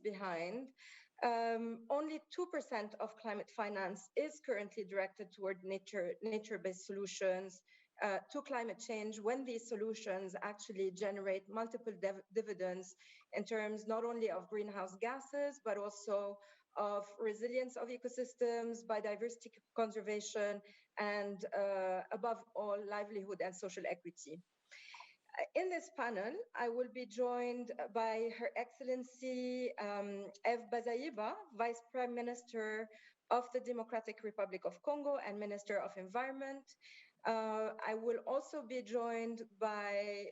behind. Only 2% of climate finance is currently directed toward nature-based solutions to climate change, when these solutions actually generate multiple dividends in terms not only of greenhouse gases, but also of resilience of ecosystems, biodiversity conservation, and above all, livelihood and social equity. In this panel, I will be joined by Her Excellency Eve Bazaiba, Vice Prime Minister of the Democratic Republic of Congo and Minister of Environment. I will also be joined by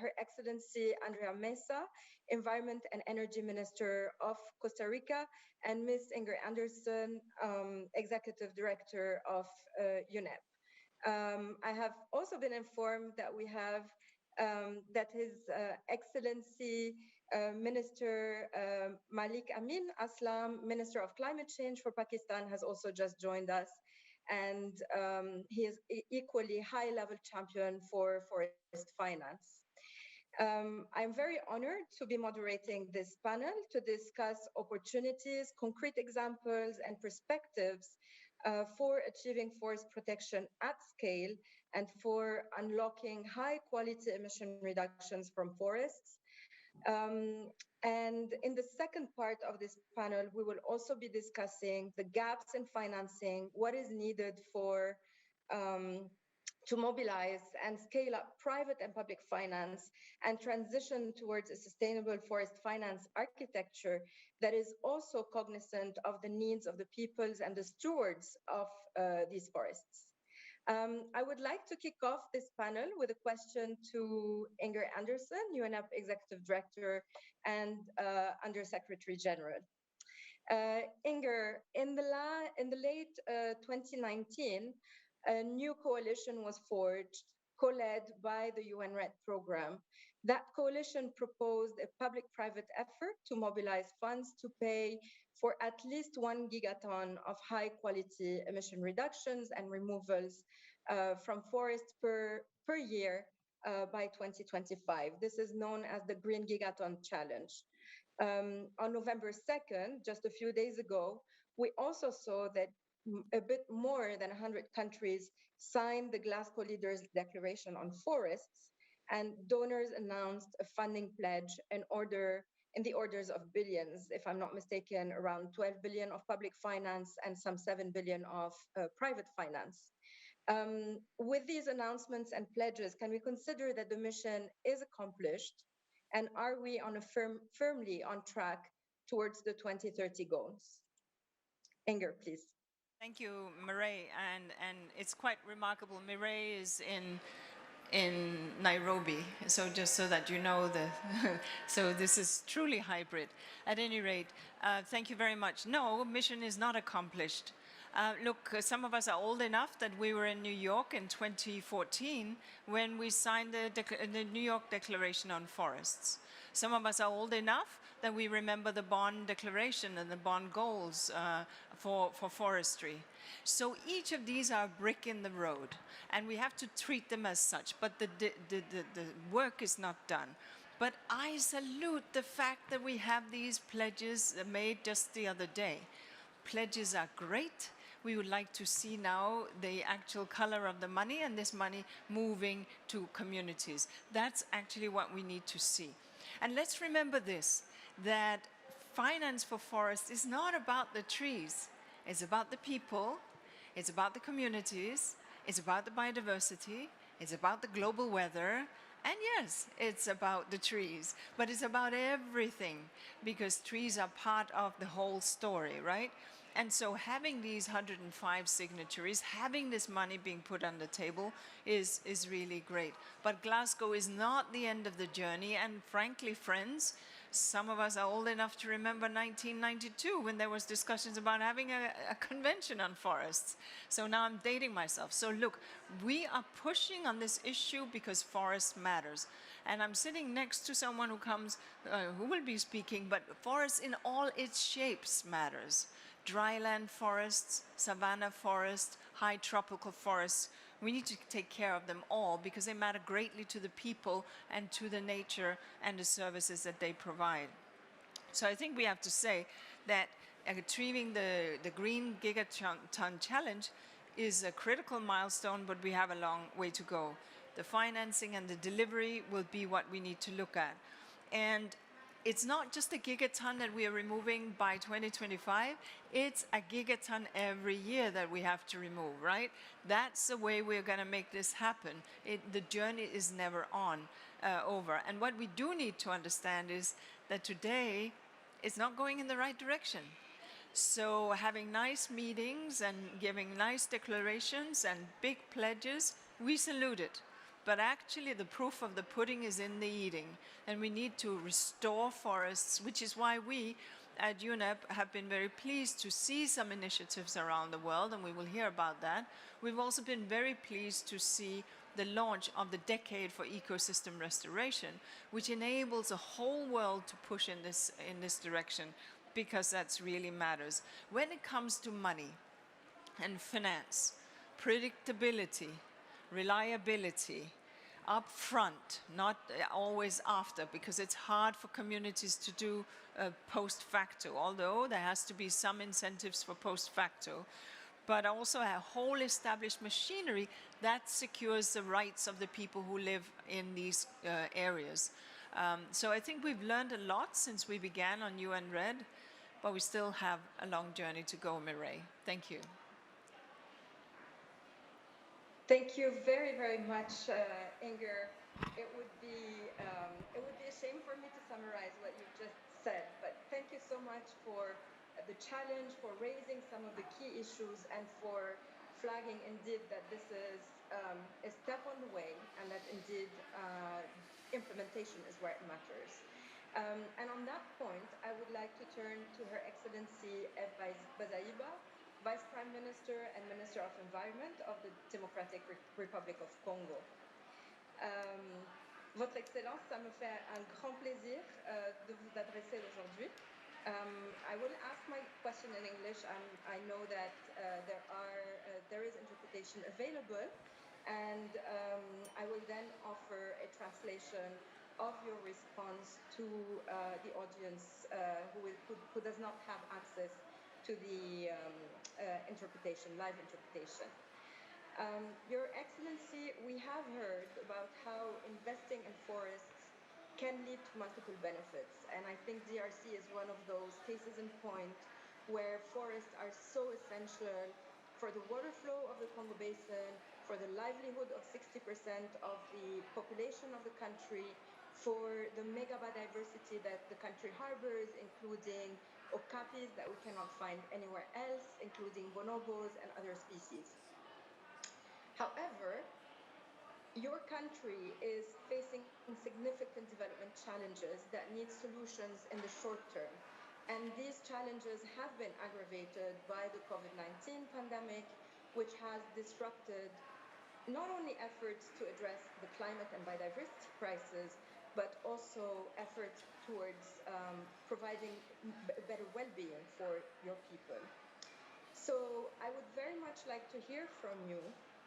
Her Excellency Andrea Meza, Environment and Energy Minister of Costa Rica, and Ms. Inger Anderson, Executive Director of UNEP. I have also been informed that we have that His Excellency Minister Malik Amin Aslam, Minister of Climate Change for Pakistan, has also just joined us. And he is equally high-level champion for forest finance. I'm very honored to be moderating this panel to discuss opportunities, concrete examples, and perspectives for achieving forest protection at scale and for unlocking high-quality emission reductions from forests. And in the second part of this panel, we will also be discussing the gaps in financing, what is needed for to mobilize and scale up private and public finance and transition towards a sustainable forest finance architecture that is also cognizant of the needs of the peoples and the stewards of these forests. I would like to kick off this panel with a question to Inger Anderson, UNEP Executive Director and Undersecretary General. Inger, in the late 2019, a new coalition was forged, co-led by the UN REDD program. That coalition proposed a public-private effort to mobilize funds to pay for at least 1 gigaton of high-quality emission reductions and removals from forests per year by 2025. This is known as the Green Gigaton Challenge. On November 2nd, just a few days ago, we also saw that a bit more than 100 countries signed the Glasgow Leaders Declaration on Forests, and donors announced a funding pledge in the orders of billions, if I'm not mistaken, around 12 billion of public finance and some 7 billion of private finance. With these announcements and pledges, can we consider that the mission is accomplished? And are we on firmly on track towards the 2030 goals? Inger, please. Thank you, Mireille, and it's quite remarkable. Mireille is in Nairobi, so just so that you know, so this is truly hybrid. At any rate, thank you very much. No, mission is not accomplished. Look, some of us are old enough that we were in New York in 2014 when we signed the New York Declaration on Forests. Some of us are old enough that we remember the Bonn Declaration and the Bonn goals for forestry. So each of these are a brick in the road, and we have to treat them as such, but the work is not done. But I salute the fact that we have these pledges made just the other day. Pledges are great. We would like to see now the actual color of the money and this money moving to communities. That's actually what we need to see. And let's remember this, that finance for forests is not about the trees. It's about the people, it's about the communities, it's about the biodiversity, it's about the global weather, and yes, it's about the trees, but it's about everything, because trees are part of the whole story, right? And so having these 105 signatories, having this money being put on the table is really great. But Glasgow is not the end of the journey, and frankly, friends, some of us are old enough to remember 1992 when there was discussions about having a convention on forests. So now I'm dating myself. So look, we are pushing on this issue because forest matters. And I'm sitting next to someone who will be speaking, but forests in all its shapes matters. Dryland forests, savanna forests, high tropical forests. We need to take care of them all because they matter greatly to the people and to the nature and the services that they provide. So I think we have to say that achieving the Green Gigaton Challenge is a critical milestone, but we have a long way to go. The financing and the delivery will be what we need to look at. And it's not just a gigaton that we are removing by 2025, it's a gigaton every year that we have to remove, right? That's the way we're going to make this happen. The journey is never over. And what we do need to understand is that today it's not going in the right direction. So having nice meetings and giving nice declarations and big pledges, we salute it. But actually the proof of the pudding is in the eating. And we need to restore forests, which is why we at UNEP have been very pleased to see some initiatives around the world, and we will hear about that. We've also been very pleased to see the launch of the Decade for Ecosystem Restoration, which enables the whole world to push in this direction, because that really matters. When it comes to money and finance, predictability, reliability, upfront, not always after, because it's hard for communities to do post facto, although there has to be some incentives for post facto, but also a whole established machinery that secures the rights of the people who live in these areas. So I think we've learned a lot since we began on UN Red, but we still have a long journey to go, Mireille. Thank you. Thank you very, very much, Inger. It would be a shame for me to summarize what you've just said, but thank you so much for the challenge, for raising some of the key issues, and for flagging indeed that this is a step on the way, and that indeed implementation is where it matters. And on that point, I would like to turn to Her Excellency Bazaiba, Vice Prime Minister and Minister of Environment of the Democratic Republic of Congo. Votre Excellence, ça me fait un grand plaisir de vous adresser aujourd'hui. I will ask my question in English. I know that there is interpretation available, and I will then offer a translation of your response to the audience who does not have access to the interpretation, live interpretation. Your Excellency, we have heard about how investing in forests can lead to multiple benefits, and I think DRC is one of those cases in point where forests are so essential for the water flow of the Congo Basin, for the livelihood of 60% of the population of the country, for the mega biodiversity that the country harbors, including okapis that we cannot find anywhere else, including bonobos and other species. However, your country is facing significant development challenges that need solutions in the short term. And these challenges have been aggravated by the COVID-19 pandemic, which has disrupted not only efforts to address the climate and biodiversity crisis, but also efforts towards providing better well-being for your people. So I would very much like to hear from you,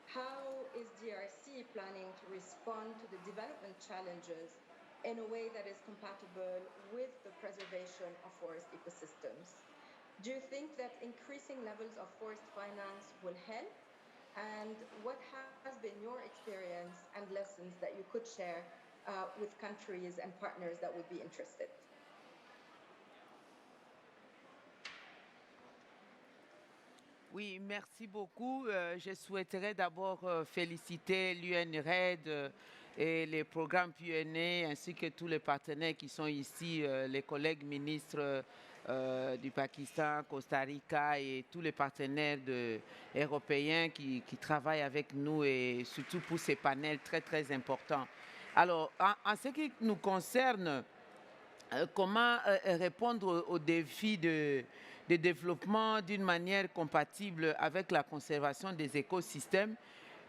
how is DRC planning to respond to the development challenges in a way that is compatible with the preservation of forest ecosystems? Do you think that increasing levels of forest finance will help? And what has been your experience and lessons that you could share with countries and partners that would be interested? Oui, merci beaucoup. Je souhaiterais d'abord féliciter l'UNRED et les programmes PUNA ainsi que tous les partenaires qui sont ici, les collègues ministres du Pakistan, Costa Rica et tous les partenaires européens qui travaillent avec nous, et surtout pour ces panels très très importants. Alors, en ce qui nous concerne, comment répondre aux défis de développement d'une manière compatible avec la conservation des écosystèmes,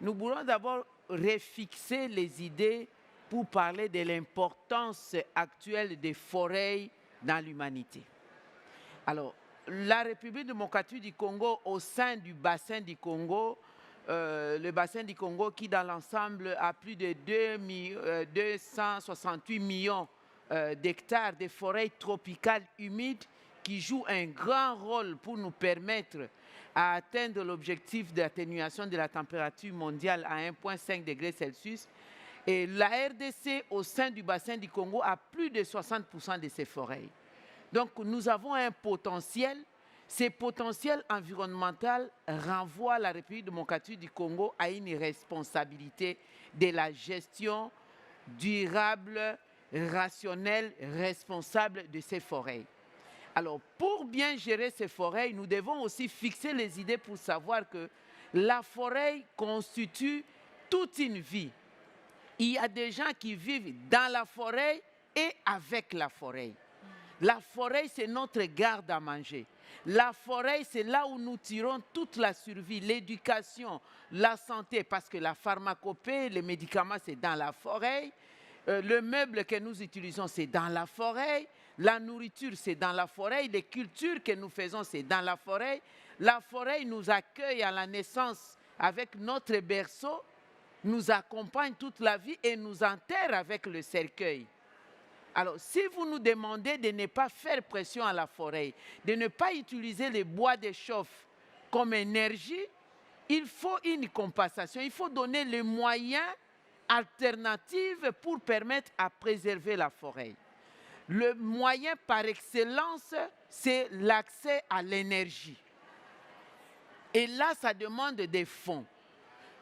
nous voulons d'abord refixer les idées pour parler de l'importance actuelle des forêts dans l'humanité. Alors, la République démocratique du Congo, au sein du bassin du Congo, le bassin du Congo qui dans l'ensemble a plus de 268 millions d'hectares de forêts tropicales humides qui jouent un grand rôle pour nous permettre à atteindre l'objectif d'atténuation de la température mondiale à 1,5 degrés Celsius. Et la RDC, au sein du bassin du Congo, a plus de 60% de ces forêts. Donc, nous avons un potentiel. Ce potentiel environnemental renvoie la République démocratique du Congo à une responsabilité de la gestion durable, rationnelle, responsable de ces forêts. Alors, pour bien gérer ces forêts, nous devons aussi fixer les idées pour savoir que la forêt constitue toute une vie. Il y a des gens qui vivent dans la forêt et avec la forêt. La forêt, c'est notre garde à manger. La forêt, c'est là où nous tirons toute la survie, l'éducation, la santé, parce que la pharmacopée, les médicaments, c'est dans la forêt. Le meuble que nous utilisons, c'est dans la forêt. La nourriture, c'est dans la forêt. Les cultures que nous faisons, c'est dans la forêt. La forêt nous accueille à la naissance avec notre berceau, nous accompagne toute la vie et nous enterre avec le cercueil. Alors, si vous nous demandez de ne pas faire pression à la forêt, de ne pas utiliser les bois de chauffe comme énergie, il faut une compensation. Il faut donner les moyens alternatifs pour permettre à préserver la forêt. Le moyen par excellence, c'est l'accès à l'énergie. Et là, ça demande des fonds.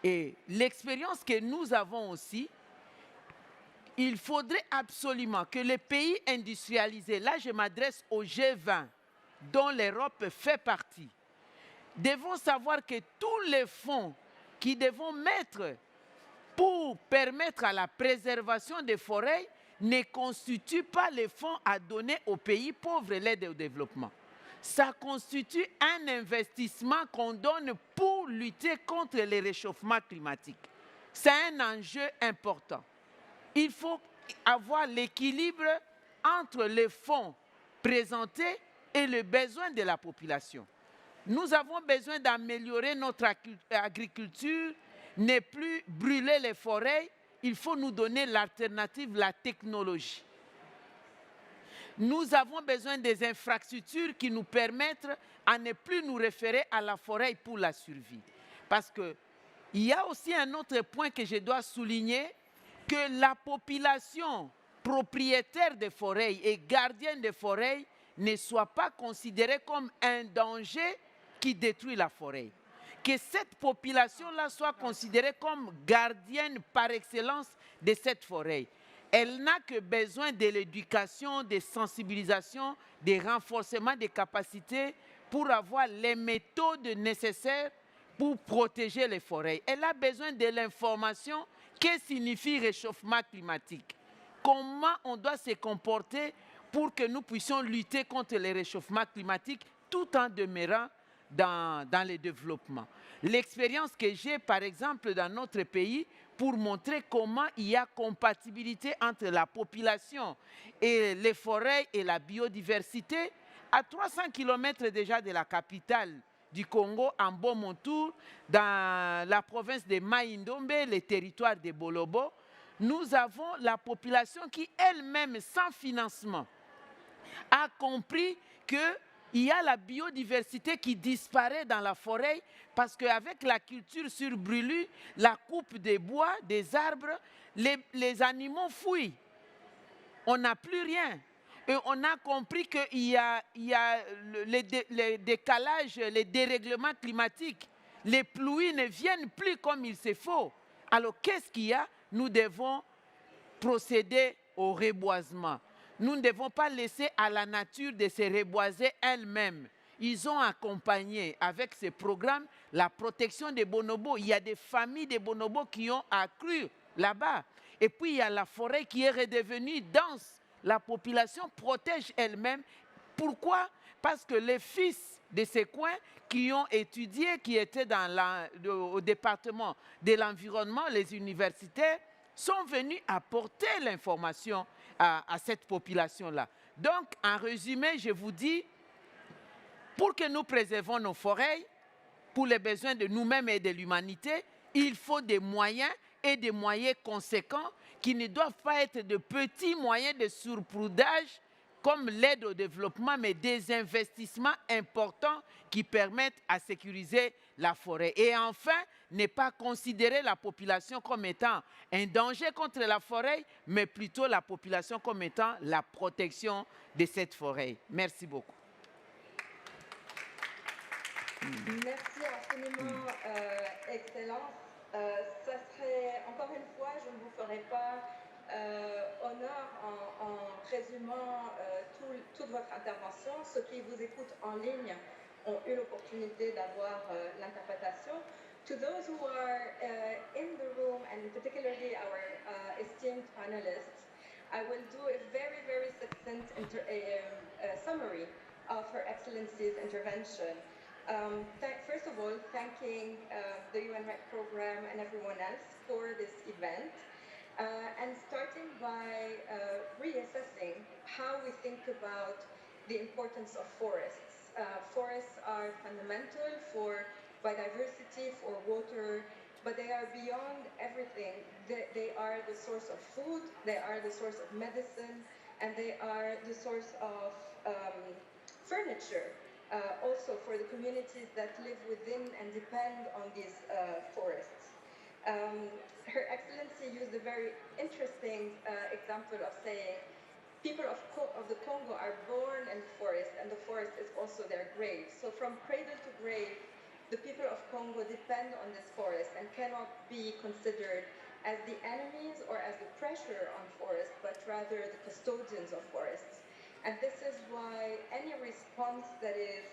Et l'expérience que nous avons aussi, il faudrait absolument que les pays industrialisés, là je m'adresse au G20, dont l'Europe fait partie, devons savoir que tous les fonds qu'ils devront mettre pour permettre à la préservation des forêts ne constituent pas les fonds à donner aux pays pauvres et l'aide au développement. Ça constitue un investissement qu'on donne pour lutter contre le réchauffement climatique. C'est un enjeu important. Il faut avoir l'équilibre entre les fonds présentés et les besoins de la population. Nous avons besoin d'améliorer notre agriculture, ne plus brûler les forêts. Il faut nous donner l'alternative, la technologie. Nous avons besoin des infrastructures qui nous permettent à ne plus nous référer à la forêt pour la survie. Parce qu'il y a aussi un autre point que je dois souligner, que la population propriétaire des forêts et gardienne des forêts ne soit pas considérée comme un danger qui détruit la forêt. Que cette population-là soit considérée comme gardienne par excellence de cette forêt. Elle n'a que besoin de l'éducation, de sensibilisation, de renforcement des capacités pour avoir les méthodes nécessaires pour protéger les forêts. Elle a besoin de l'information. Que signifie réchauffement climatique? Comment on doit se comporter pour que nous puissions lutter contre le réchauffement climatique tout en demeurant dans le développement. L'expérience que j'ai, par exemple, dans notre pays, pour montrer comment il y a compatibilité entre la population et les forêts et la biodiversité, à 300 km déjà de la capitale du Congo, en Beaumontour, dans la province de Mai-Ndombe, les territoires de Bolobo, nous avons la population qui elle-même, sans financement, a compris qu'il y a la biodiversité qui disparaît dans la forêt parce qu'avec la culture sur brûlure, la coupe des bois, des arbres, les animaux fuient. On n'a plus rien. Et on a compris qu'il y a le décalage, les dérèglements climatiques. Les pluies ne viennent plus comme il se faut. Alors qu'est-ce qu'il y a? Nous devons procéder au reboisement. Nous ne devons pas laisser à la nature de se reboiser elle-même. Ils ont accompagné avec ces programmes la protection des bonobos. Il y a des familles de bonobos qui ont accru là-bas. Et puis il y a la forêt qui est redevenue dense. La population protège elle-même. Pourquoi? Parce que les fils de ces coins qui ont étudié, qui étaient au département de l'environnement, les universitaires, sont venus apporter l'information à cette population-là. Donc, en résumé, je vous dis, pour que nous préservons nos forêts, pour les besoins de nous-mêmes et de l'humanité, il faut des moyens et des moyens conséquents qui ne doivent pas être de petits moyens de surprudage comme l'aide au développement, mais des investissements importants qui permettent à sécuriser la forêt. Et enfin, ne pas considérer la population comme étant un danger contre la forêt, mais plutôt la population comme étant la protection de cette forêt. Merci beaucoup. Merci infiniment, Excellence. Ça serait, encore une fois, je ne vous ferai pas honneur en résumant toute votre intervention. Ceux qui vous écoutent en ligne ont eu l'opportunité d'avoir l'interprétation. To those who are in the room, and particularly our esteemed panelists, I will do a very, very succinct summary of Her Excellency's intervention. First of all, thanking the UN Rec program and everyone else for this event, and starting by reassessing how we think about the importance of forests. Forests are fundamental for biodiversity, for water, but they are beyond everything. They are the source of food, they are the source of medicine, and they are the source of furniture. Also for the communities that live within and depend on these forests. Her Excellency used a very interesting example of saying people of the Congo are born in the forest, and the forest is also their grave. So from cradle to grave, the people of Congo depend on this forest and cannot be considered as the enemies or as the pressure on forests, but rather the custodians of forests. And this is why any response that is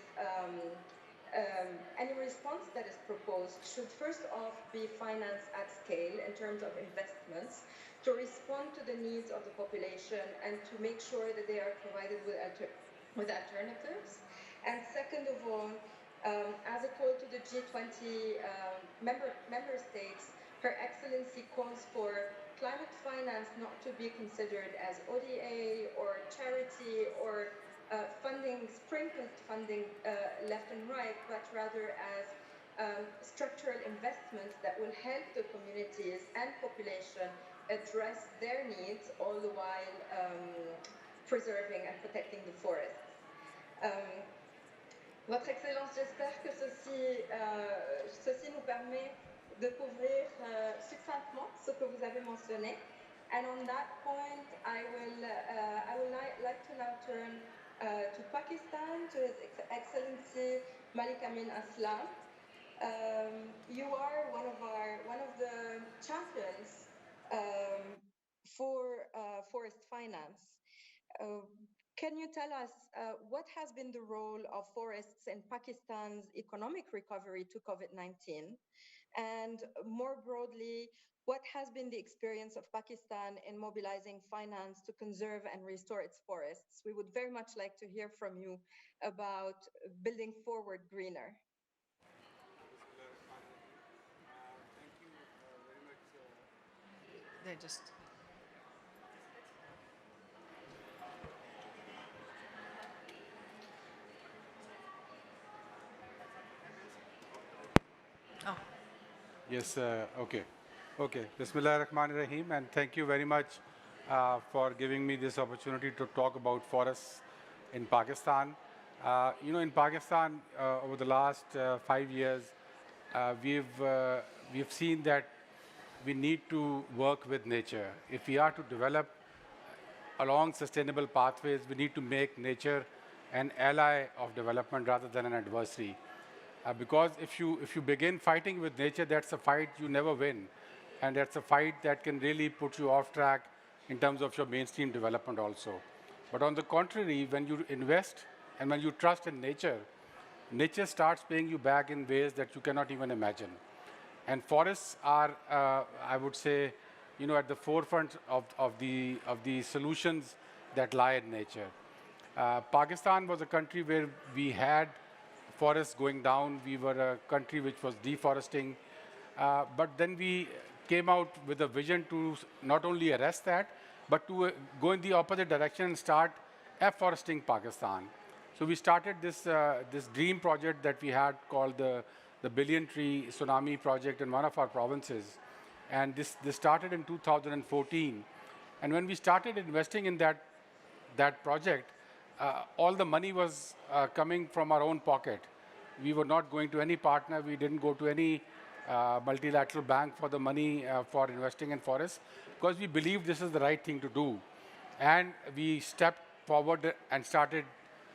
proposed should first off be financed at scale in terms of investments to respond to the needs of the population and to make sure that they are provided with alternatives. And second of all, as a call to the G20 member states, Her Excellency calls for climate finance not to be considered as ODA or charity or sprinkled funding left and right, but rather as structural investments that will help the communities and population address their needs, all the while preserving and protecting the forests. Votre Excellence, j'espère que ceci nous permet de couvrir succinctement ce que vous avez mentionné. And on that point, I would like to now turn to Pakistan, to His Excellency Malik Amin Aslam. You are one of the champions for forest finance. Can you tell us what has been the role of forests in Pakistan's economic recovery to COVID-19? And more broadly, what has been the experience of Pakistan in mobilizing finance to conserve and restore its forests? We would very much like to hear from you about building forward greener. Thank you very much. They just... Oh. Yes, okay. Okay, Bismillah ar-Rahman ar-Rahim, and thank you very much for giving me this opportunity to talk about forests in Pakistan. In Pakistan, over the last 5 years, we've seen that we need to work with nature. If we are to develop along sustainable pathways, we need to make nature an ally of development rather than an adversary. Because if you begin fighting with nature, that's a fight you never win. And that's a fight that can really put you off track in terms of your mainstream development also. But on the contrary, when you invest and when you trust in nature, nature starts paying you back in ways that you cannot even imagine. And forests are, I would say, at the forefront of the solutions that lie in nature. Pakistan was a country where we had forests going down. We were a country which was deforesting. But then we came out with a vision to not only arrest that, but to go in the opposite direction and start afforesting Pakistan. So we started this dream project that we had called the Billion Tree Tsunami Project in one of our provinces. And this started in 2014. And when we started investing in that project, all the money was coming from our own pocket. We were not going to any partner. We didn't go to any multilateral bank for the money for investing in forests, because we believed this is the right thing to do. And we stepped forward and started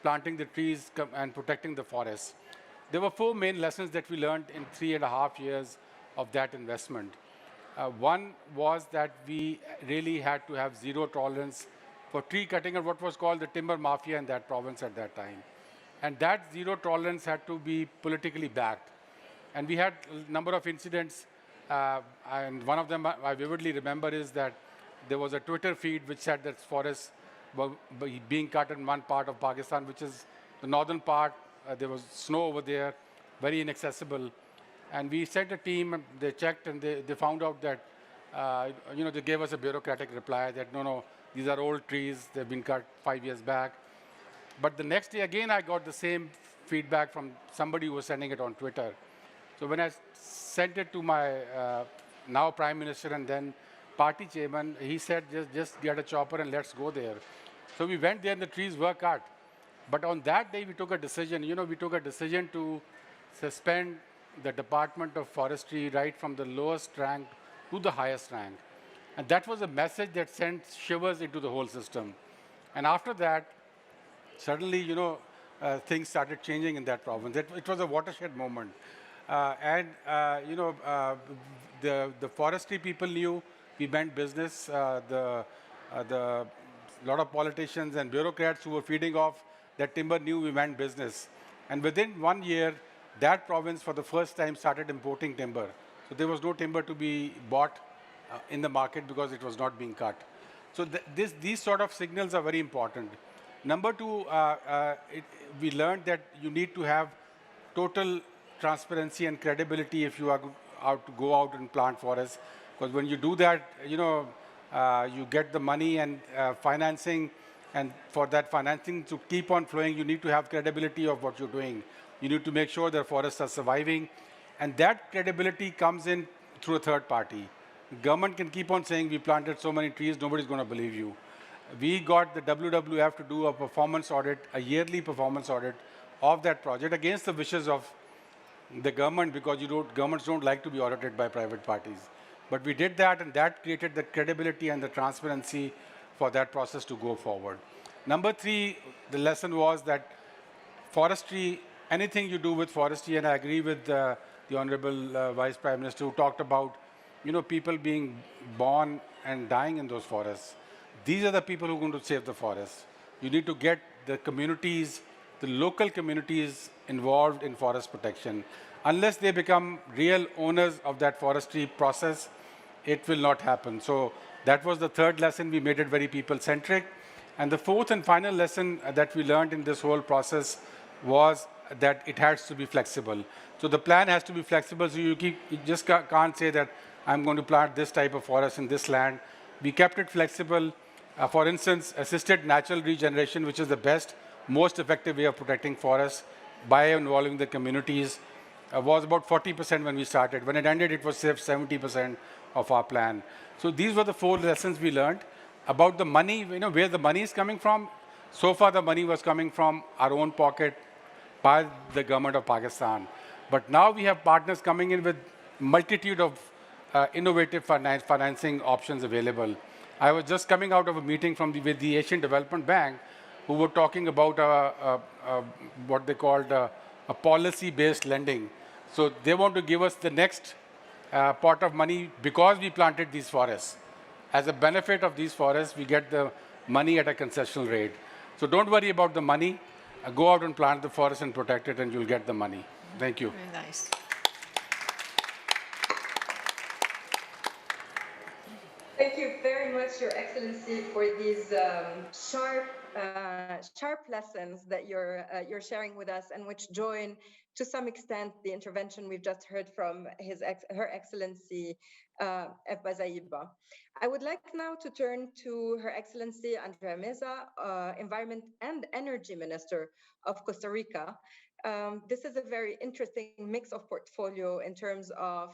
planting the trees and protecting the forests. There were 4 main lessons that we learned in 3.5 years of that investment. One was that we really had to have zero tolerance for tree cutting and what was called the timber mafia in that province at that time. And that zero tolerance had to be politically backed. And we had a number of incidents, and one of them I vividly remember is that there was a Twitter feed which said that forests were being cut in one part of Pakistan, which is the northern part. There was snow over there, very inaccessible. And we sent a team, and they checked, and they found out that, they gave us a bureaucratic reply that, no, these are old trees, they've been cut 5 years back. But the next day, again, I got the same feedback from somebody who was sending it on Twitter. So when I sent it to my now Prime Minister and then party chairman, he said, just get a chopper and let's go there. So we went there and the trees were cut. But on that day, we took a decision. We took a decision to suspend the Department of Forestry right from the lowest rank to the highest rank. And that was a message that sent shivers into the whole system. And after that, suddenly, things started changing in that province. It was a watershed moment. The forestry people knew we meant business. The lot of politicians and bureaucrats who were feeding off that timber knew we meant business. And within 1 year, that province for the first time started importing timber. So there was no timber to be bought in the market because it was not being cut. So these sort of signals are very important. Number 2, we learned that you need to have total transparency and credibility if you are go out and plant forests. Because when you do that, you get the money and financing, and for that financing to keep on flowing, you need to have credibility of what you're doing. You need to make sure the forests are surviving. And that credibility comes in through a third party. Government can keep on saying we planted so many trees, nobody's going to believe you. We got the WWF to do a performance audit, a yearly performance audit of that project against the wishes of the government, because governments don't like to be audited by private parties. But we did that, and that created the credibility and the transparency for that process to go forward. Number 3, the lesson was that forestry, anything you do with forestry, and I agree with the Honorable Vice Prime Minister who talked about, people being born and dying in those forests. These are the people who are going to save the forest. You need to get the communities, the local communities involved in forest protection. Unless they become real owners of that forestry process, it will not happen. So that was the third lesson. We made it very people-centric. And the fourth and final lesson that we learned in this whole process was that it has to be flexible. So the plan has to be flexible. So you just can't say that I'm going to plant this type of forest in this land. We kept it flexible. For instance, assisted natural regeneration, which is the best, most effective way of protecting forests by involving the communities, was about 40% when we started. When it ended, it was 70% of our plan. So these were the 4 lessons we learned. About the money, where the money is coming from. So far, the money was coming from our own pocket by the government of Pakistan. But now we have partners coming in with multitude of innovative financing options available. I was just coming out of a meeting with the Asian Development Bank, who were talking about what they called a policy-based lending. So they want to give us the next pot of money because we planted these forests. As a benefit of these forests, we get the money at a concessional rate. So don't worry about the money. Go out and plant the forest and protect it, and you'll get the money. Thank you. Very nice. Thank you very very much, Your Excellency, for these sharp lessons that you're sharing with us, and which join to some extent the intervention we've just heard from Her Excellency Ebba Zaiba. I would like now to turn to Her Excellency Andrea Meza, Environment and Energy Minister of Costa Rica. This is a very interesting mix of portfolio in terms of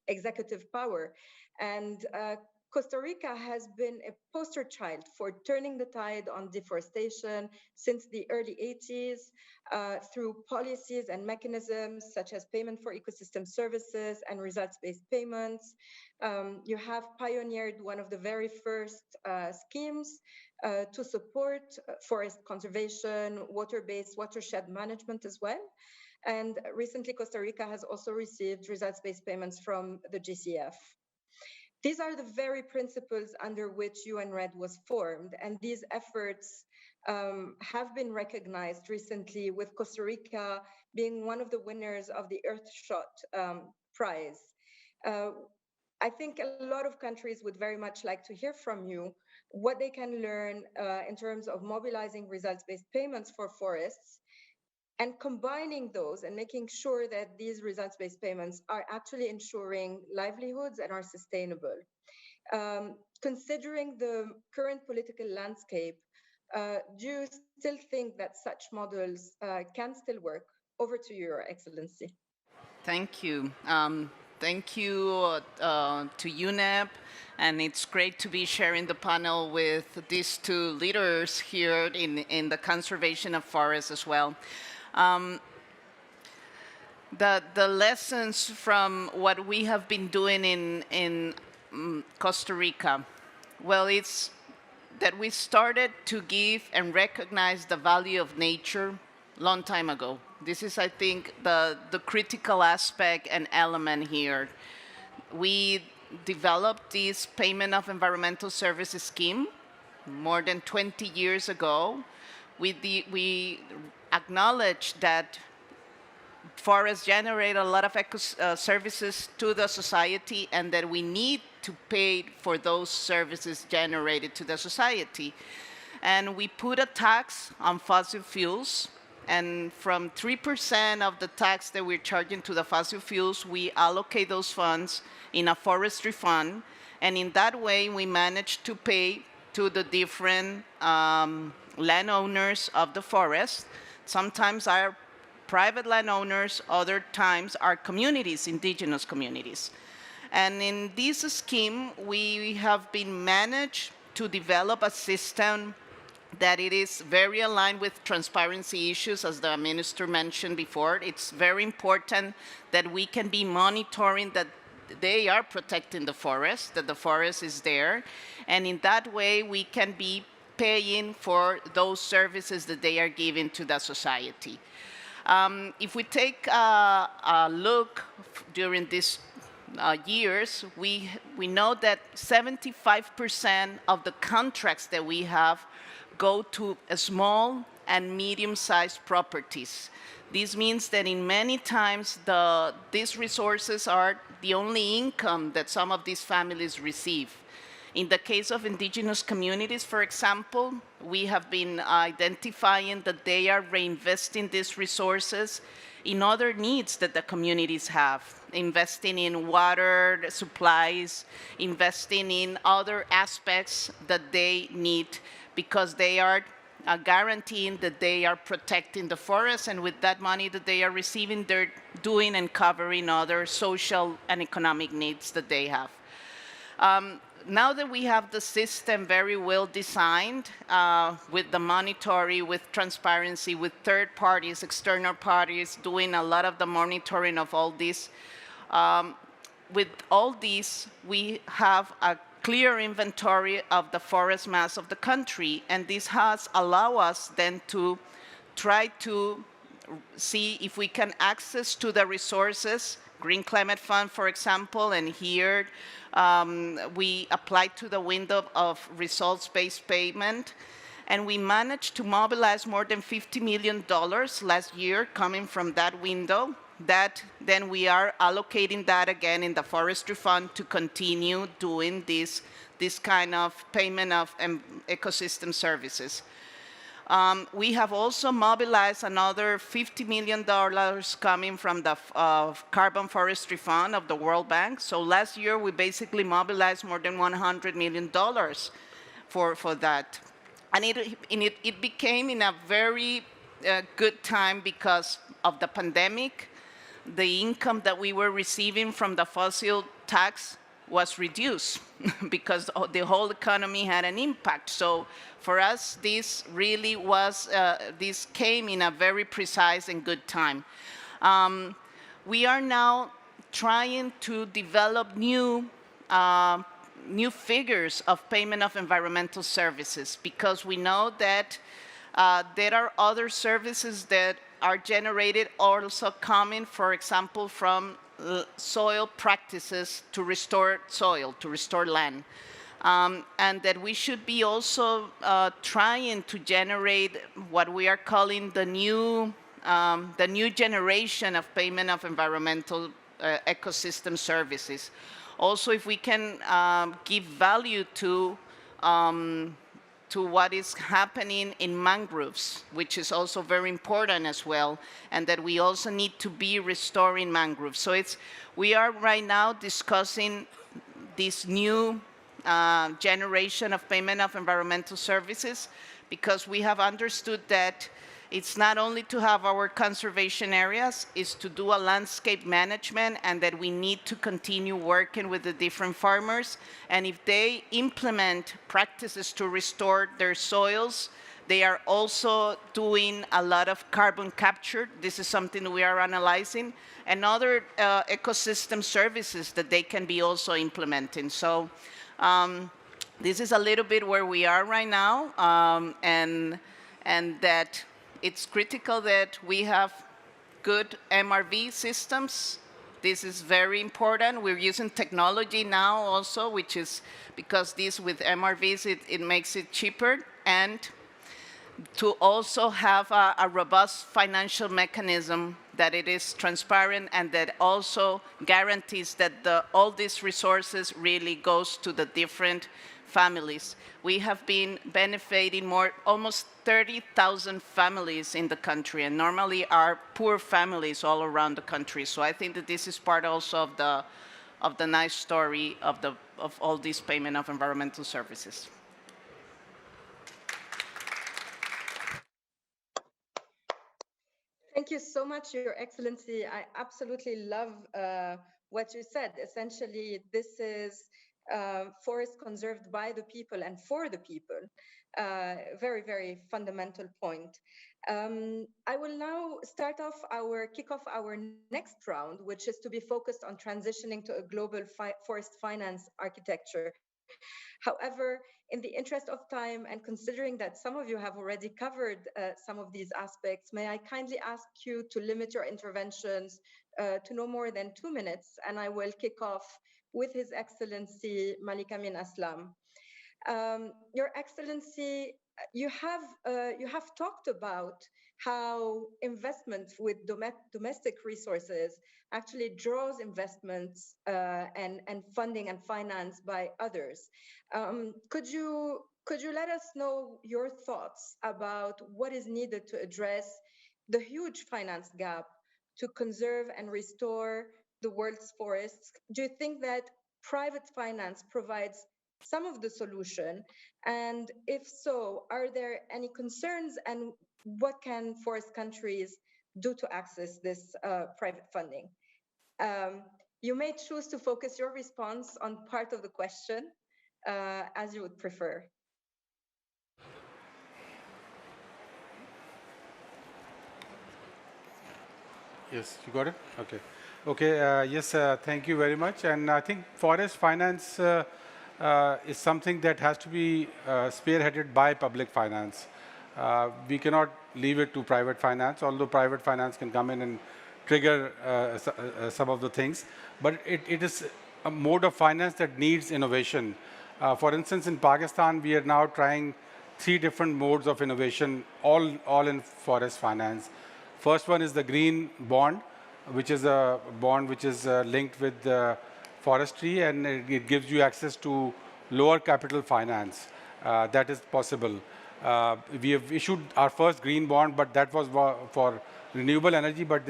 executive power. And Costa Rica has been a poster child for turning the tide on deforestation since the early 80s through policies and mechanisms such as payment for ecosystem services and results-based payments. You have pioneered one of the very first schemes to support forest conservation, water-based watershed management as well. And recently, Costa Rica has also received results-based payments from the GCF. These are the very principles under which UN-RED was formed, and these efforts have been recognized recently, with Costa Rica being one of the winners of the Earthshot Prize. I think a lot of countries would very much like to hear from you what they can learn in terms of mobilizing results-based payments for forests, and combining those and making sure that these results-based payments are actually ensuring livelihoods and are sustainable. Considering the current political landscape, do you still think that such models can still work? Over to you, Your Excellency. Thank you. Thank you to UNEP, and it's great to be sharing the panel with these two leaders here in the conservation of forests as well. The lessons from what we have been doing in Costa Rica, well, it's that we started to give and recognize the value of nature long time ago. This is, I think, the critical aspect and element here. We developed this payment of environmental services scheme more than 20 years ago. We acknowledge that forests generate a lot of services to the society, and that we need to pay for those services generated to the society. And we put a tax on fossil fuels, and from 3% of the tax that we're charging to the fossil fuels, we allocate those funds in a forestry fund, and in that way we manage to pay to the different landowners of the forest. Sometimes are private landowners, other times are communities, indigenous communities. And in this scheme, we have been managed to develop a system that it is very aligned with transparency issues, as the minister mentioned before. It's very important that we can be monitoring that they are protecting the forest, that the forest is there, and in that way we can be paying for those services that they are giving to the society. If we take a look during these years, we know that 75% of the contracts that we have go to small and medium-sized properties. This means that in many times these resources are the only income that some of these families receive. In the case of indigenous communities, for example, we have been identifying that they are reinvesting these resources in other needs that the communities have, investing in water supplies, investing in other aspects that they need, because they are guaranteeing that they are protecting the forest, and with that money that they are receiving, they're doing and covering other social and economic needs that they have. Now that we have the system very well designed, with the monitoring, with transparency, with third parties, external parties, doing a lot of the monitoring of all this, with all these, we have a clear inventory of the forest mass of the country, and this has allowed us then to try to see if we can access to the resources, Green Climate Fund, for example, and here we applied to the window of results-based payment, and we managed to mobilize more than $50 million last year coming from that window. That then we are allocating that again in the forestry fund to continue doing this this kind of payment of ecosystem services. We have also mobilized another $50 million coming from the Carbon Forestry Fund of the World Bank. So last year, we basically mobilized more than $100 million for that. And it became in a very good time because of the pandemic. The income that we were receiving from the fossil tax was reduced because the whole economy had an impact. So for us, this really was, this came in a very precise and good time. We are now trying to develop new figures of payment of environmental services, because we know that there are other services that are generated also coming, for example, from soil practices to restore soil, to restore land. And that we should be also trying to generate what we are calling the new generation of payment of environmental ecosystem services. Also, if we can give value to what is happening in mangroves, which is also very important as well, and that we also need to be restoring mangroves. So we are right now discussing this new generation of payment of environmental services, because we have understood that it's not only to have our conservation areas, it's to do a landscape management, and that we need to continue working with the different farmers. And if they implement practices to restore their soils, they are also doing a lot of carbon capture. This is something we are analyzing, and other ecosystem services that they can be also implementing. So this is a little bit where we are right now, and that it's critical that we have good MRV systems. This is very important. We're using technology now also, which is because this with MRVs, it makes it cheaper, and to also have a robust financial mechanism that it is transparent and that also guarantees that all these resources really goes to the different families. We have been benefiting almost 30,000 families in the country, and normally are poor families all around the country. So I think that this is part also of the nice story of all these payment of environmental services. Thank you so much, Your Excellency. I absolutely love what you said. Essentially, this is forest conserved by the people and for the people. Very, very fundamental point. I will now kick off our next round, which is to be focused on transitioning to a global forest finance architecture. However, in the interest of time, and considering that some of you have already covered some of these aspects, may I kindly ask you to limit your interventions to no more than 2 minutes, and I will kick off with His Excellency Malik Amin Aslam. Your Excellency, you have talked about how investment with domestic resources actually draws investments and funding and finance by others. Could you let us know your thoughts about what is needed to address the huge finance gap to conserve and restore the world's forests? Do you think that private finance provides some of the solution? And if so, are there any concerns, and what can forest countries do to access this private funding? You may choose to focus your response on part of the question as you would prefer. Yes, you got it? Okay. Okay, yes, thank you very much. And I think forest finance is something that has to be spearheaded by public finance. We cannot leave it to private finance, although private finance can come in and trigger some of the things. But it is a mode of finance that needs innovation. For instance, in Pakistan, we are now trying 3 different modes of innovation, all in forest finance. First one is the green bond, which is a bond which is linked with forestry, and it gives you access to lower capital finance. That is possible. We have issued our first green bond, but that was for renewable energy, but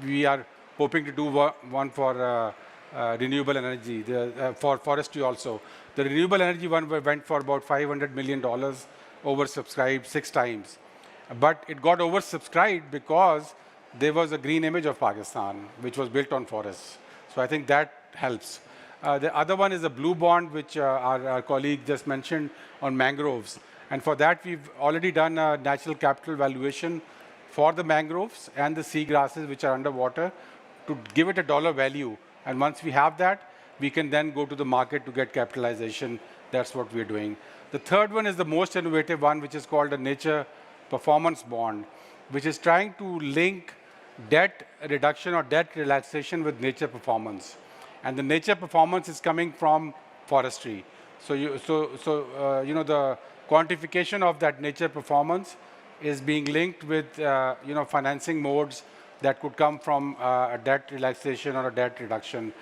we are hoping to do one for renewable energy, for forestry also. The renewable energy one went for about $500 million, oversubscribed 6 times. But it got oversubscribed because there was a green image of Pakistan, which was built on forests. So I think that helps. The other one is a blue bond, which our colleague just mentioned on mangroves. And for that, we've already done a natural capital valuation for the mangroves and the sea grasses, which are underwater, to give it a dollar value. And once we have that, we can then go to the market to get capitalization. That's what we're doing. The third one is the most innovative one, which is called a nature performance bond, which is trying to link debt reduction or debt relaxation with nature performance. And the nature performance is coming from forestry. So, the quantification of that nature performance is being linked with, financing modes that could come from a debt relaxation or a debt reduction.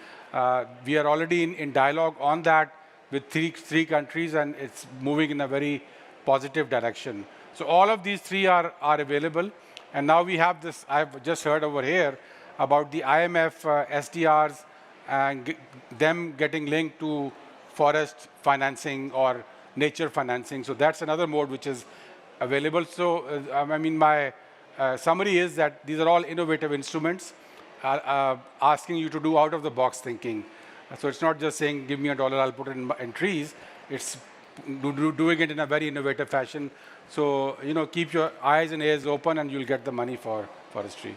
We are already in dialogue on that with three countries, and it's moving in a very positive direction. So all of these three are available. And now we have this, I've just heard over here about the IMF SDRs and them getting linked to forest financing or nature financing. So that's another mode which is available. So, my summary is that these are all innovative instruments asking you to do out-of-the-box thinking. So it's not just saying, give me $1, I'll put it in trees. It's doing it in a very innovative fashion. So, keep your eyes and ears open and you'll get the money for forestry.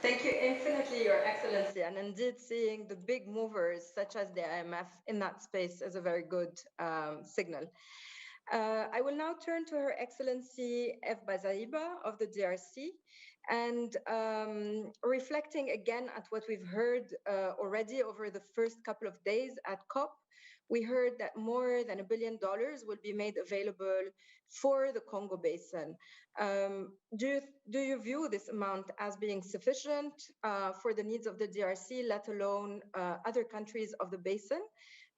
Thank you infinitely, Your Excellency. And indeed, seeing the big movers such as the IMF in that space is a very good signal. I will now turn to Her Excellency F. Bazaiba of the DRC, and reflecting again at what we've heard already over the first couple of days at COP. We heard that more than $1 billion will be made available for the Congo Basin. Do you view this amount as being sufficient for the needs of the DRC, let alone other countries of the basin?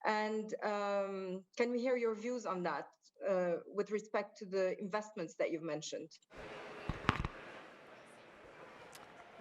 And can we hear your views on that with respect to the investments that you've mentioned?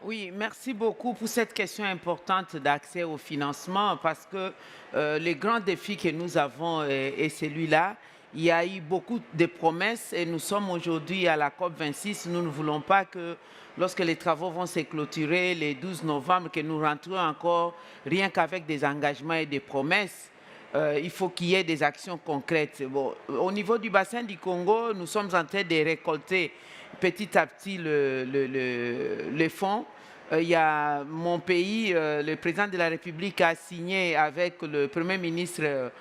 Oui, merci beaucoup pour cette question importante d'accès au financement parce que le grand défi que nous avons est celui-là. Il y a eu beaucoup de promesses et nous sommes aujourd'hui à la COP26. Nous ne voulons pas que lorsque les travaux vont se clôturer le 12 novembre, que nous rentrions encore rien qu'avec des engagements et des promesses. Il faut qu'il y ait des actions concrètes. Bon, au niveau du bassin du Congo, nous sommes en train de récolter petit à petit les fonds. Il y a mon pays, le président de la République a signé avec le Premier ministre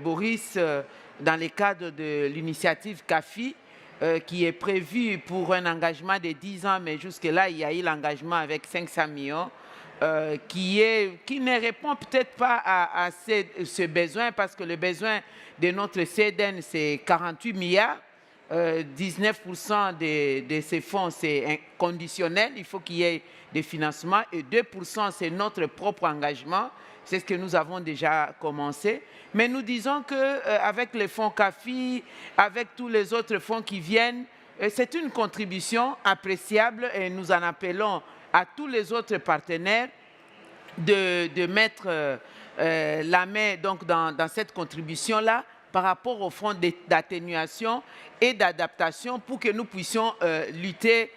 Boris dans le cadre de l'initiative CAFI qui est prévue pour un engagement de 10 ans, mais jusque-là, il y a eu l'engagement avec 500 millions qui ne répond peut-être pas à ce besoin parce que le besoin de notre CEDEN, c'est 48 milliards. 19% de ces fonds, c'est conditionnel, il faut qu'il y ait des financements et 2%, c'est notre propre engagement, c'est ce que nous avons déjà commencé. Mais nous disons qu'avec les fonds CAFI, avec tous les autres fonds qui viennent, c'est une contribution appréciable et nous en appelons à tous les autres partenaires de mettre la main donc, dans cette contribution-là par rapport au fonds d'atténuation et d'adaptation pour que nous puissions lutter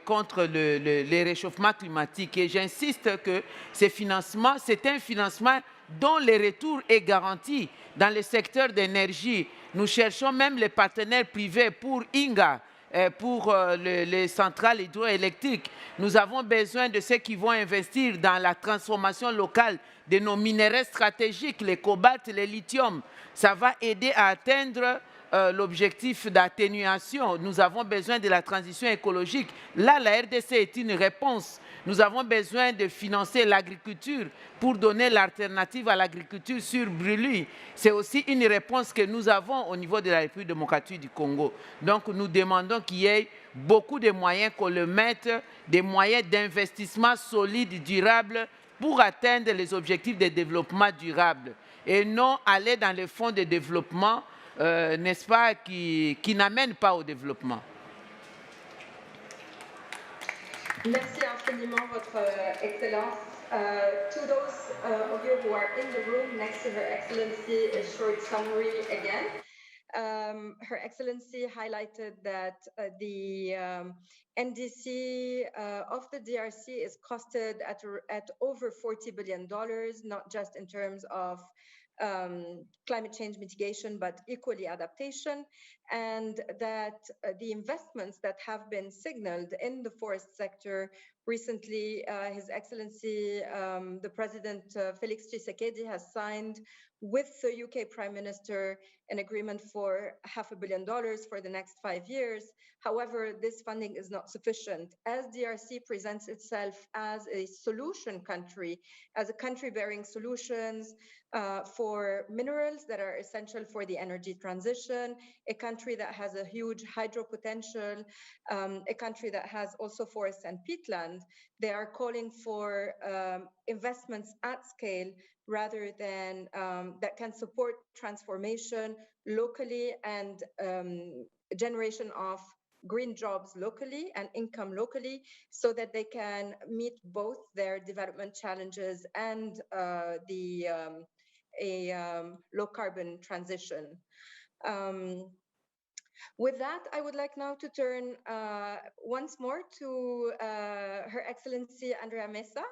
contre le réchauffement climatique. Et j'insiste que ces financements, c'est un financement dont le retour est garanti dans le secteur d'énergie. Nous cherchons même les partenaires privés pour INGA, pour les centrales hydroélectriques. Nous avons besoin de ceux qui vont investir dans la transformation locale de nos minerais stratégiques, les cobalt, les lithium. Ça va aider à atteindre l'objectif d'atténuation. Nous avons besoin de la transition écologique. Là, la RDC est une réponse. Nous avons besoin de financer l'agriculture pour donner l'alternative à l'agriculture sur brûlis. C'est aussi une réponse que nous avons au niveau de la République démocratique du Congo. Donc, nous demandons qu'il y ait beaucoup de moyens, qu'on le mette, des moyens d'investissement solides, durables, pour atteindre les objectifs de développement durable. et non aller dans les fonds de développement, n'est-ce pas, qui n'amènent pas au développement. Merci infiniment, Votre Excellence. To those of you who are in the room, next to Her Excellency, a short summary again. Her Excellency highlighted that the NDC of the DRC is costed at over $40 billion, not just in terms of climate change mitigation, but equally adaptation, and that the investments that have been signaled in the forest sector recently, His Excellency, the President Felix Tshisekedi has signed with the UK Prime Minister an agreement for $500 million for the next 5 years. However, this funding is not sufficient. As DRC presents itself as a solution country, as a country bearing solutions for minerals that are essential for the energy transition, a country that has a huge hydro potential, a country that has also forests and peatland, they are calling for investments at scale rather than that can support transformation locally and generation of green jobs locally and income locally so that they can meet both their development challenges and low carbon transition. With that, I would like now to turn once more to Her Excellency Andrea Meza.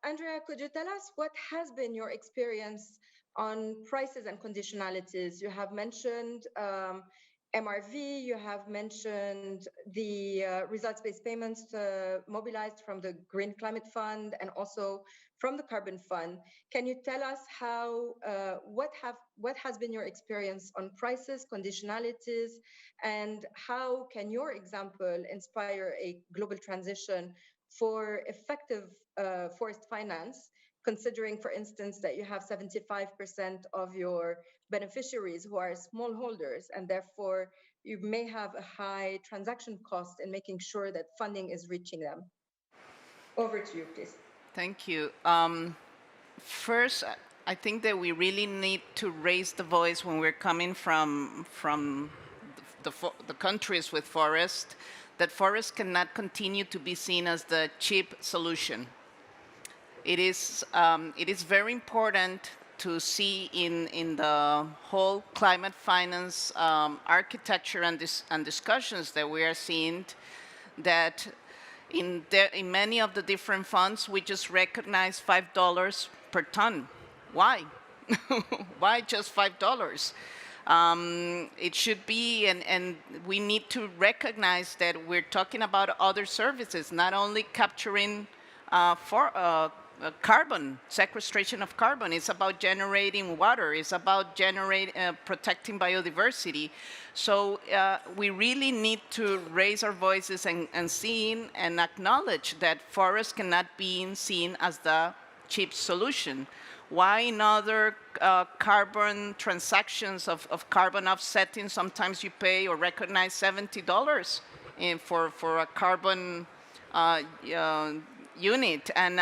Andrea, could you tell us what has been your experience on prices and conditionalities? You have mentioned MRV, you have mentioned the results-based payments mobilized from the Green Climate Fund and also from the Carbon Fund. Can you tell us how what has been your experience on prices, conditionalities, and how can your example inspire a global transition for effective forest finance, considering, for instance, that you have 75% of your beneficiaries who are smallholders, and therefore you may have a high transaction cost in making sure that funding is reaching them. Over to you, please. Thank you. First, I think that we really need to raise the voice when we're coming from the countries with forest, that forest cannot continue to be seen as the cheap solution. It is very important to see in the whole climate finance architecture and discussions that we are seeing that in many of the different funds, we just recognize $5 per ton. Why? Why just $5? It should be, and we need to recognize that we're talking about other services, not only capturing carbon, sequestration of carbon. It's about generating water. It's about protecting biodiversity. So we really need to raise our voices and see and acknowledge that forests cannot be seen as the cheap solution. Why in other carbon transactions of carbon offsetting, sometimes you pay or recognize $70 for a carbon unit. And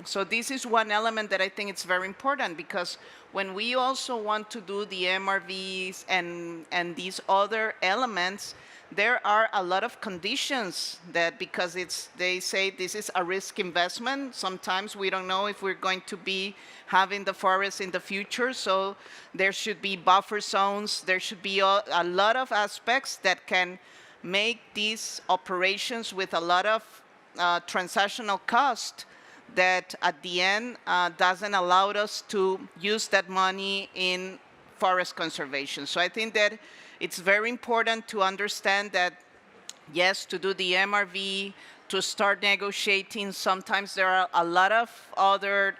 so this is one element that I think it's very important, because when we also want to do the MRVs and these other elements, there are a lot of conditions that, because they say this is a risk investment, sometimes we don't know if we're going to be having the forest in the future, so there should be buffer zones, there should be a lot of aspects that can make these operations with a lot of transactional cost that at the end doesn't allow us to use that money in forest conservation. So I think that it's very important to understand that, yes, to do the MRV, to start negotiating, sometimes there are a lot of other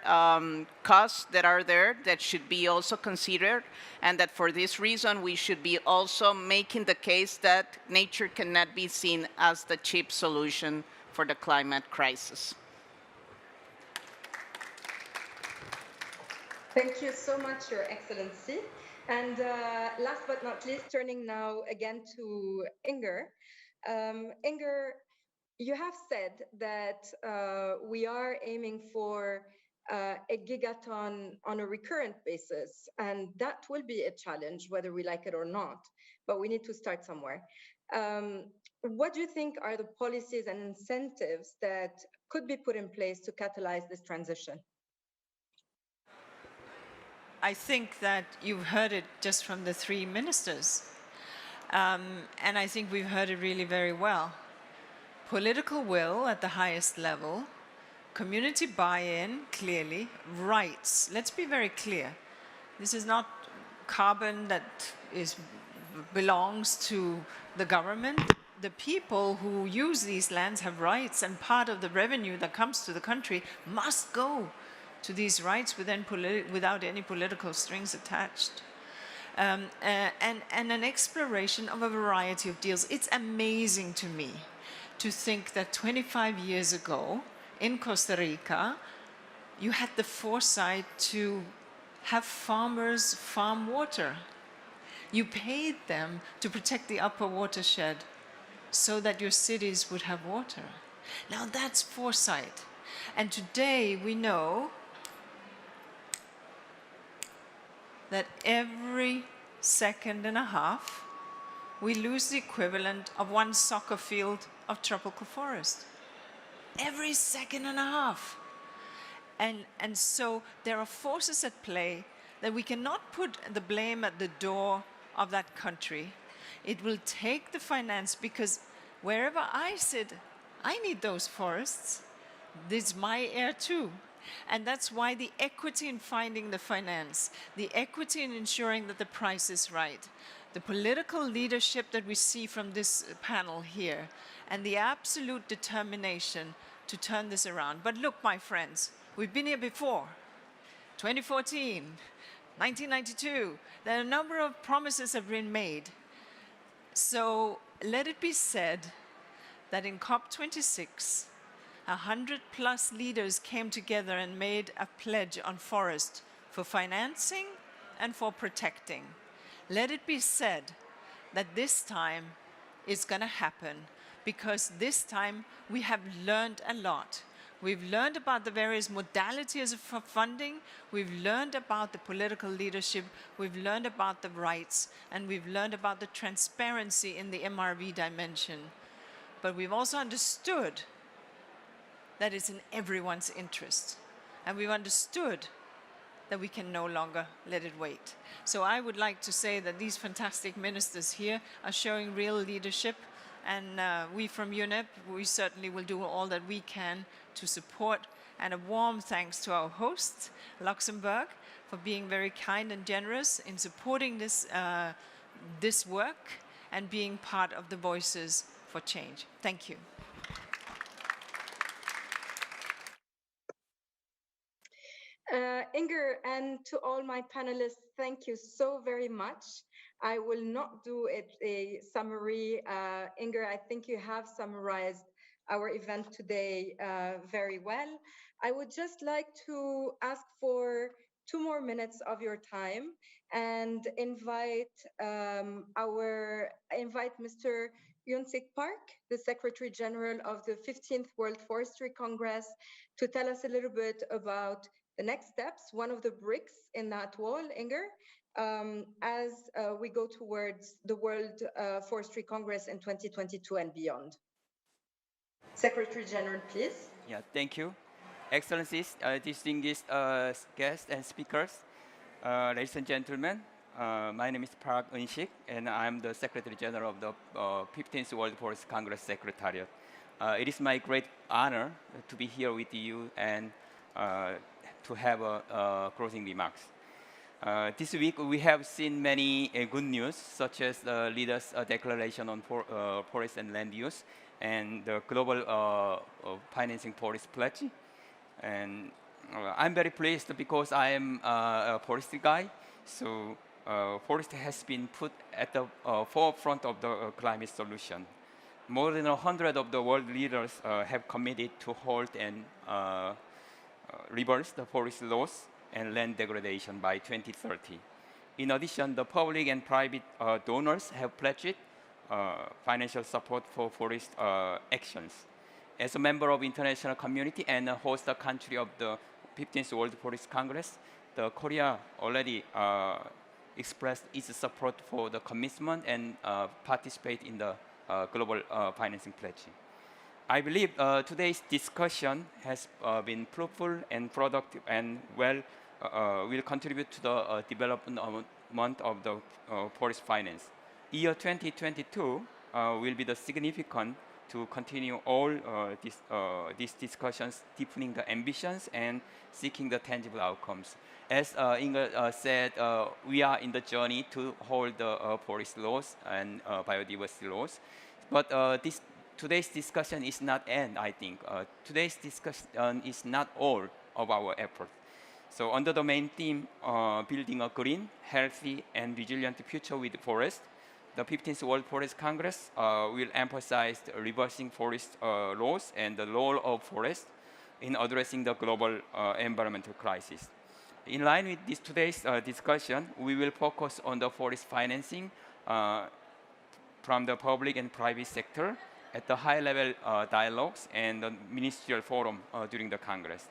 costs that are there that should be also considered, and that for this reason we should be also making the case that nature cannot be seen as the cheap solution for the climate crisis. Thank you so much, Your Excellency. And last but not least, turning now again to Inger. Inger, you have said that we are aiming for a gigaton on a recurrent basis. And that will be a challenge, whether we like it or not, but we need to start somewhere. What do you think are the policies and incentives that could be put in place to catalyze this transition? I think that you've heard it just from the three ministers. And I think we've heard it really very well. Political will at the highest level, community buy-in, clearly, rights. Let's be very clear. This is not carbon that belongs to the government. The people who use these lands have rights, and part of the revenue that comes to the country must go to these rights without any political strings attached. And an exploration of a variety of deals. It's amazing to me to think that 25 years ago in Costa Rica, you had the foresight to have farmers farm water. You paid them to protect the upper watershed so that your cities would have water. Now that's foresight. And today we know that every second and a half, we lose the equivalent of one soccer field of tropical forest. Every second and a half. And so there are forces at play that we cannot put the blame at the door of that country. It will take the finance, because wherever I sit, I need those forests. This is my air too. And that's why the equity in finding the finance, the equity in ensuring that the price is right, the political leadership that we see from this panel here, and the absolute determination to turn this around. But look, my friends, we've been here before. 2014, 1992, there are a number of promises have been made. So let it be said that in COP26, 100+ leaders came together and made a pledge on forest for financing and for protecting. Let it be said that this time it's going to happen, because this time we have learned a lot. We've learned about the various modalities of funding, we've learned about the political leadership, we've learned about the rights, and we've learned about the transparency in the MRV dimension. But we've also understood that it's in everyone's interest. And we've understood that we can no longer let it wait. So I would like to say that these fantastic ministers here are showing real leadership, and we from UNEP, we certainly will do all that we can to support. And a warm thanks to our host, Luxembourg, for being very kind and generous in supporting this, this work and being part of the Voices for Change. Thank you. Inger, and to all my panelists, thank you so very much. I will not do a summary. Inger, I think you have summarized our event today very well. I would just like to ask for 2 more minutes of your time and invite Mr. Yunsik Park, the Secretary General of the 15th World Forestry Congress, to tell us a little bit about the next steps, one of the bricks in that wall, Inger, as we go towards the World Forestry Congress in 2022 and beyond. Secretary General, please. Yeah, thank you. Excellencies, distinguished guests and speakers, ladies and gentlemen, my name is Park Eun-sik, and I'm the Secretary General of the 15th World Forest Congress Secretariat. It is my great honor to be here with you and to have closing remarks. This week we have seen many good news, such as the leaders' declaration on forest and land use, and the global financing forest pledge. And I'm very pleased because I am a forestry guy, so forest has been put at the forefront of the climate solution. More than 100 of the world leaders have committed to halt and reverse the forest loss and land degradation by 2030. In addition, the public and private donors have pledged financial support for forest actions. As a member of international community and a host country of the 15th World Forest Congress, the Korea already expressed its support for the commitment and participate in the global financing pledge. I believe today's discussion has been fruitful and productive and will contribute to the development of the forest finance. Year 2022 will be the significant to continue all these discussions, deepening the ambitions and seeking the tangible outcomes. As Inga said, we are in the journey to hold the forest laws and biodiversity laws, but today's discussion is not end, I think. Today's discussion is not all of our effort. So under the main theme, building a green, healthy, and resilient future with forest, the 15th World Forest Congress will emphasize reversing forest laws and the role of forest in addressing the global environmental crisis. In line with today's discussion, we will focus on the forest financing from the public and private sector at the high-level dialogues and the ministerial forum during the Congress.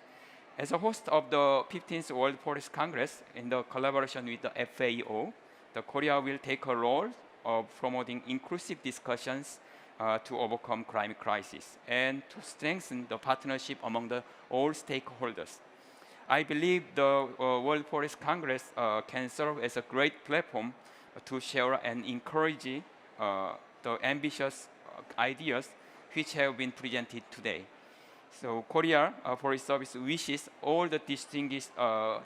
As a host of the 15th World Forest Congress, in the collaboration with the FAO, the Korea will take a role of promoting inclusive discussions to overcome climate crisis and to strengthen the partnership among all stakeholders. I believe the World Forest Congress can serve as a great platform to share and encourage the ambitious ideas which have been presented today. So Korea Forest Service wishes all the distinguished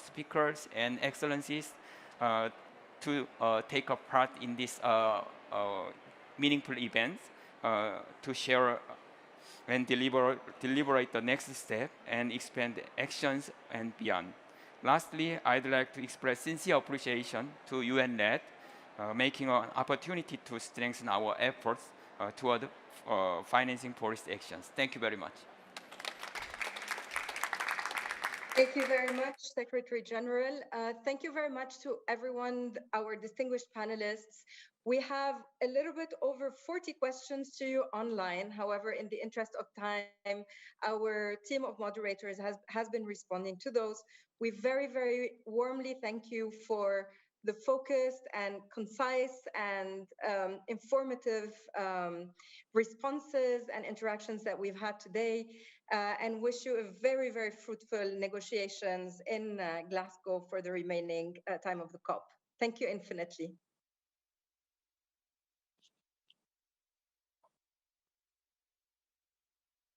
speakers and excellencies to take a part in this meaningful event to share and deliberate the next step and expand actions and beyond. Lastly, I'd like to express sincere appreciation to UN-led, making an opportunity to strengthen our efforts toward financing forest actions. Thank you very much. Thank you very much, Secretary General. Thank you very much to everyone, our distinguished panelists. We have a little bit over 40 questions to you online. However, in the interest of time, our team of moderators has been responding to those. We very, very warmly thank you for the focused and concise and informative responses and interactions that we've had today, and wish you a very, very fruitful negotiations in Glasgow for the remaining time of the COP. Thank you infinitely.